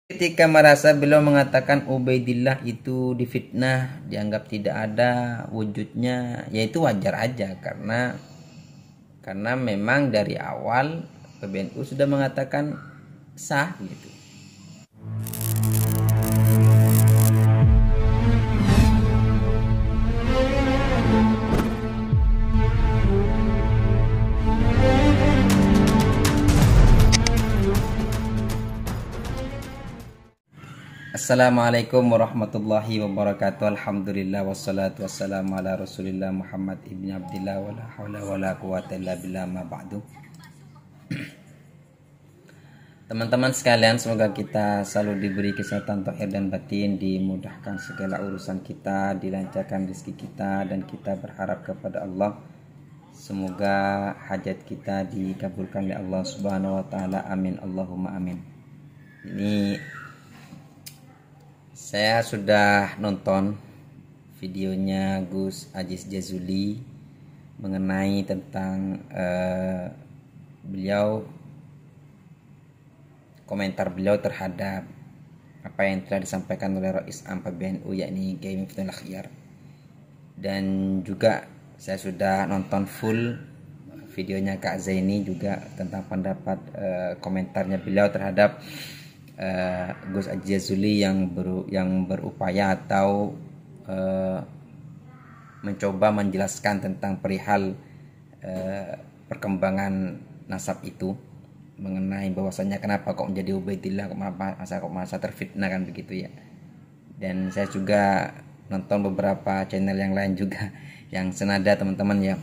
Ketika merasa beliau mengatakan Ubaidillah itu difitnah, dianggap tidak ada wujudnya, ya itu wajar aja karena memang dari awal PBNU sudah mengatakan sah gitu. Assalamualaikum warahmatullahi wabarakatuh. Alhamdulillah wassalatu wassalamu ala Rasulillah Muhammad ibn Abdillah wala haula wala quwata illa billah ma ba'du. Teman-teman sekalian, semoga kita selalu diberi kesehatan zahir dan batin, dimudahkan segala urusan kita, dilancarkan rezeki kita, dan kita berharap kepada Allah semoga hajat kita dikabulkan oleh Allah Subhanahu wa taala. Amin Allahumma amin. Ini saya sudah nonton videonya Gus Aziz Jazuli mengenai tentang komentar beliau terhadap apa yang telah disampaikan oleh Rais Am PBNU yakni Kiai Miftahul Akhyar, dan juga saya sudah nonton full videonya Kak Zaini juga tentang pendapat komentarnya beliau terhadap Gus Aziz Jazuli yang berupaya atau mencoba menjelaskan tentang perihal perkembangan nasab itu, mengenai bahwasanya kenapa kok menjadi Ubaidillah, kok masa terfitnah kan begitu ya. Dan saya juga nonton beberapa channel yang lain juga yang senada teman-teman ya.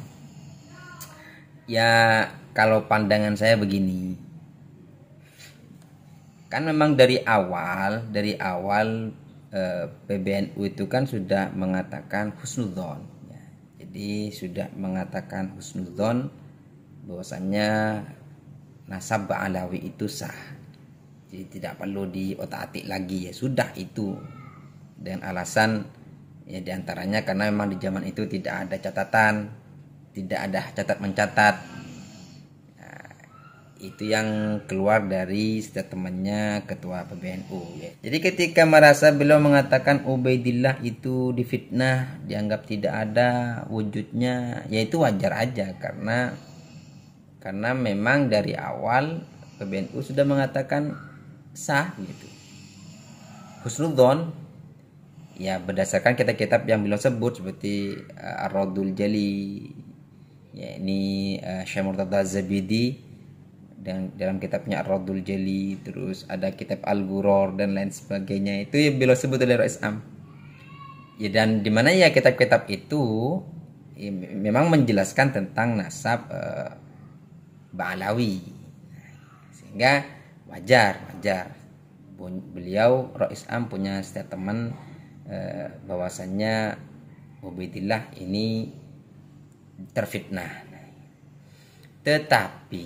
Ya kalau pandangan saya begini, kan memang dari awal PBNU itu kan sudah mengatakan husnudzon ya. Jadi sudah mengatakan husnudzon bahwasanya nasab Ba'alawi itu sah. Jadi tidak perlu diotak-atik lagi, ya sudah itu. Dan alasan ya diantaranya karena memang di zaman itu tidak ada catatan, tidak ada catat mencatat. Itu yang keluar dari statementnya ketua PBNU ya. Jadi ketika merasa beliau mengatakan Ubaidillah itu difitnah, dianggap tidak ada wujudnya, ya itu wajar aja karena memang dari awal PBNU sudah mengatakan sah gitu. Husnudzon ya berdasarkan kitab-kitab yang beliau sebut seperti Ar-Raddul Jali ya, ini Syekh Murtada Zabidi dan dalam kitabnya Ar-Raddul Jali, terus ada kitab Al-Ghuror dan lain sebagainya, itu yang beliau sebut oleh Rais Am ya. Dan dimana ya kitab-kitab itu ya, memang menjelaskan tentang nasab Ba'alawi, sehingga wajar beliau Rais Am punya statement bahwasannya Ubaidillah ini terfitnah. Tetapi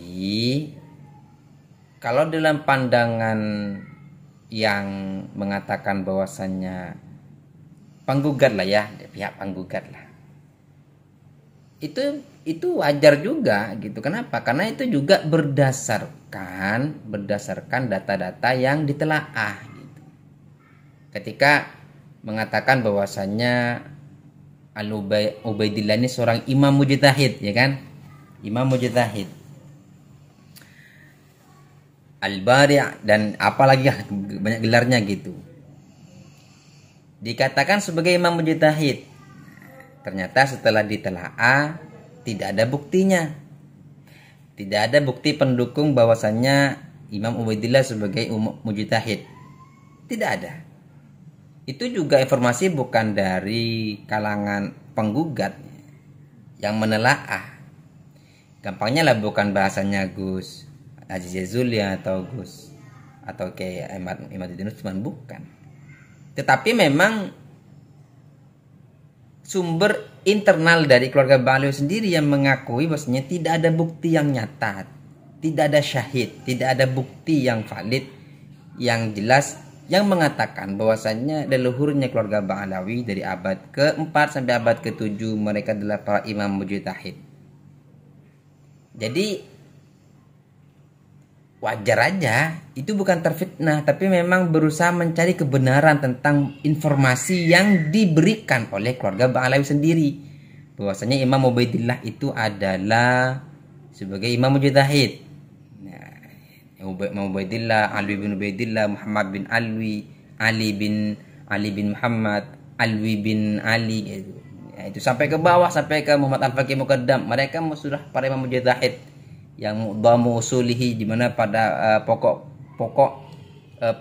kalau dalam pandangan yang mengatakan bahwasannya penggugat lah ya, pihak penggugat lah, itu wajar juga gitu. Kenapa? Karena itu juga berdasarkan data-data yang ditelaah gitu. Ketika mengatakan bahwasannya Ubaidillah ini seorang imam mujtahid ya kan, imam mujtahid Al-Bari' dan apalagi banyak gelarnya gitu, dikatakan sebagai imam mujtahid. Ternyata setelah ditelaah tidak ada buktinya, tidak ada bukti pendukung bahwasannya Imam Ubaidillah sebagai mujtahid, tidak ada. Itu juga informasi bukan dari kalangan penggugat yang menelaah. Gampangnya lah bukan bahasanya Gus Aziz Jazuli atau kayak Imaduddin Utsman, bukan. Tetapi memang sumber internal dari keluarga Ba'alawi sendiri yang mengakui bahwasanya tidak ada bukti yang nyata, tidak ada syahid, tidak ada bukti yang valid yang jelas yang mengatakan bahwasanya leluhurnya keluarga Ba'alawi dari abad ke-4 sampai abad ke-7 mereka adalah para imam mujtahid. Jadi wajar aja, itu bukan terfitnah, tapi memang berusaha mencari kebenaran tentang informasi yang diberikan oleh keluarga Bang Alawi sendiri, bahwasanya Imam Ubaidillah itu adalah sebagai imam mujtahid. Nah, Imam Ubaidillah, Alwi bin Ubaidillah, Muhammad bin Alwi, Ali bin Muhammad, Alwi bin Ali gitu. Ya, itu sampai ke bawah, sampai ke Muhammad Al-Faqih Muqaddam. Mereka sudah para imam mujtahid yang mu'dhamu usulihi, di mana pada pokok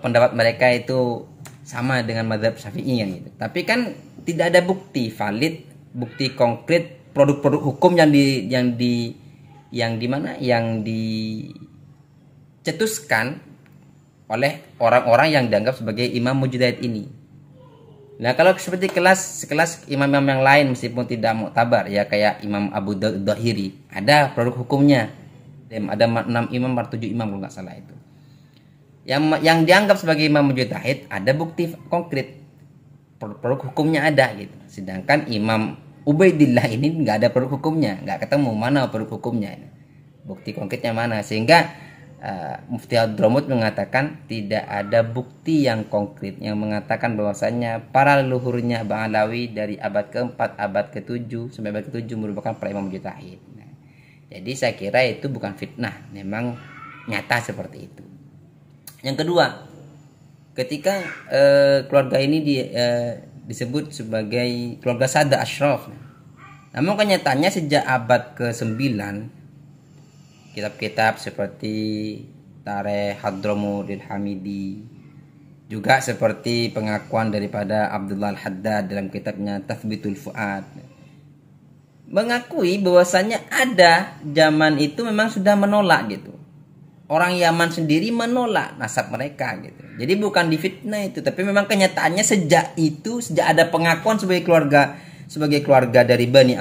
pendapat mereka itu sama dengan mazhab Syafi'i gitu. Tapi kan tidak ada bukti valid, bukti konkret produk-produk hukum yang dicetuskan oleh orang-orang yang dianggap sebagai imam mujtahid ini. Nah, kalau seperti sekelas imam-imam yang lain meskipun tidak muktabar ya, kayak Imam Abu Dhahiri, ada produk hukumnya. Ada 6 imam atau 7 imam kalau nggak salah itu. Yang dianggap sebagai imam mujtahid ada bukti konkret, produk hukumnya ada gitu. Sedangkan Imam Ubaidillah ini nggak ada produk hukumnya, nggak ketemu mana produk hukumnya, bukti konkretnya mana, sehingga Mufti Hadramut mengatakan tidak ada bukti yang konkret yang mengatakan bahwasanya para leluhurnya Bang Alawi dari abad ke-4, abad ke-7 sampai abad ke-7 merupakan para imam mujtahid. Jadi saya kira itu bukan fitnah, memang nyata seperti itu. Yang kedua, ketika keluarga ini disebut sebagai keluarga Sada Ashraf, namun kenyataannya sejak abad ke-9 kitab-kitab seperti Tarikh Hadramut Hamidi, juga seperti pengakuan daripada Abdullah Al-Haddad dalam kitabnya Tathbitul Fuad, mengakui bahwasannya ada zaman itu memang sudah menolak gitu. Orang Yaman sendiri menolak nasab mereka gitu. Jadi bukan difitnah itu, tapi memang kenyataannya sejak ada pengakuan sebagai keluarga dari Bani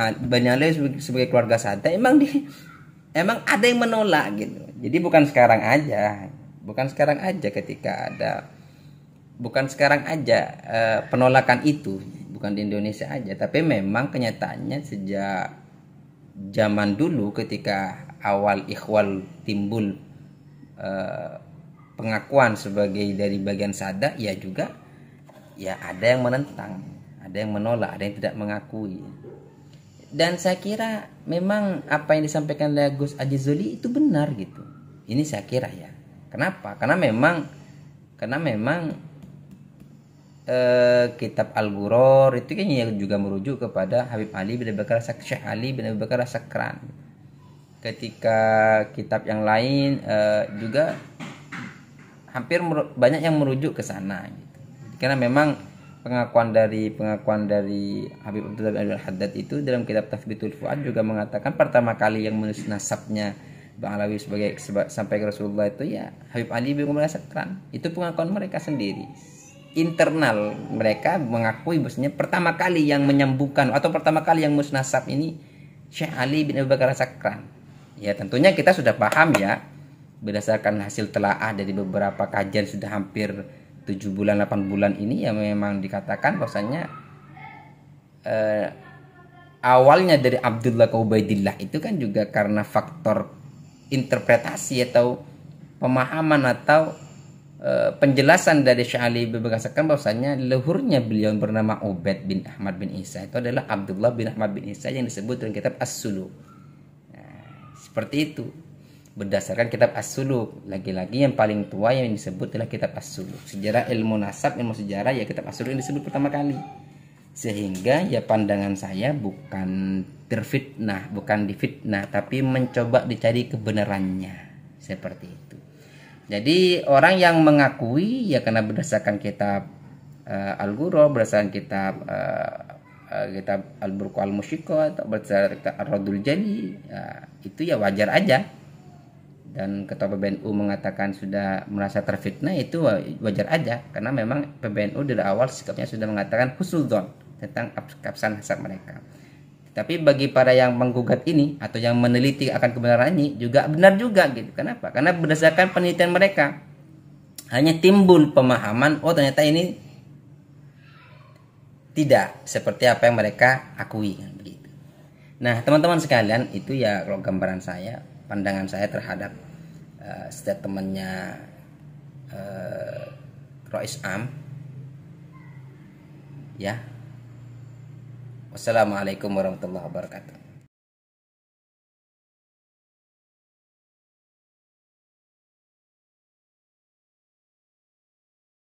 Ali sebagai keluarga Sada, emang ada yang menolak gitu. Jadi bukan sekarang aja penolakan itu. Bukan di Indonesia aja, tapi memang kenyataannya sejak zaman dulu ketika awal Ikhwal timbul pengakuan sebagai dari bagian Sada, ya juga ya ada yang menentang, ada yang menolak, ada yang tidak mengakui. Dan saya kira memang apa yang disampaikan oleh Gus Ajizuli itu benar gitu. Ini saya kira ya. Kenapa? Karena memang kitab Al-Ghuror itu kan juga merujuk kepada Habib Ali bin Abi Bakar Syekh Ali bin Abi Bakar Sakran. Ketika kitab yang lain juga hampir banyak yang merujuk ke sana gitu. Karena memang pengakuan dari Habib Abdullah bin Al-Haddad itu dalam kitab Tathbitul Fuad juga mengatakan pertama kali yang menulis nasabnya Bang Alawi sampai ke Rasulullah itu ya Habib Ali bin Abi Bakar Sakran. Itu pengakuan mereka sendiri. Internal mereka mengakui bahwasanya pertama kali yang menyambungkan atau pertama kali yang musnasab ini Syekh Ali bin Abi Bakar Sakran. Ya tentunya kita sudah paham ya, berdasarkan hasil telaah dari beberapa kajian sudah hampir 7 bulan 8 bulan ini, ya memang dikatakan bahwasanya awalnya dari Abdullah ke Ubaidillah itu kan juga karena faktor interpretasi atau pemahaman atau penjelasan dari Syekh Ali bin Abi Bakar Sakran bahwasanya leluhurnya beliau yang bernama Ubaid bin Ahmad bin Isa itu adalah Abdullah bin Ahmad bin Isa yang disebut dalam kitab As-Suluk. Nah, seperti itu. Berdasarkan kitab As-Suluk, lagi-lagi yang paling tua yang disebut adalah kitab As-Suluk. Sejarah ilmu nasab, ilmu sejarah ya kitab As-Suluk yang disebut pertama kali. Sehingga ya pandangan saya bukan terfitnah, bukan difitnah, tapi mencoba dicari kebenarannya. Seperti itu. Jadi orang yang mengakui ya karena berdasarkan kitab Al-Ghuror, berdasarkan kitab Al-Burqa Al-Musyiqah atau berdasarkan kitab Ar-Radul Jali, ya, itu ya wajar aja. Dan Ketua PBNU mengatakan sudah merasa terfitnah, itu wajar aja karena memang PBNU dari awal sikapnya sudah mengatakan husnudzon tentang keabsahan nasab mereka. Tapi bagi para yang menggugat ini atau yang meneliti akan kebenarannya juga benar juga gitu. Kenapa? Karena berdasarkan penelitian mereka hanya timbul pemahaman, oh ternyata ini tidak seperti apa yang mereka akui kan begitu. Nah, teman-teman sekalian, itu ya kalau gambaran saya, pandangan saya terhadap statementnya Rais Am ya. Wassalamualaikum warahmatullahi wabarakatuh.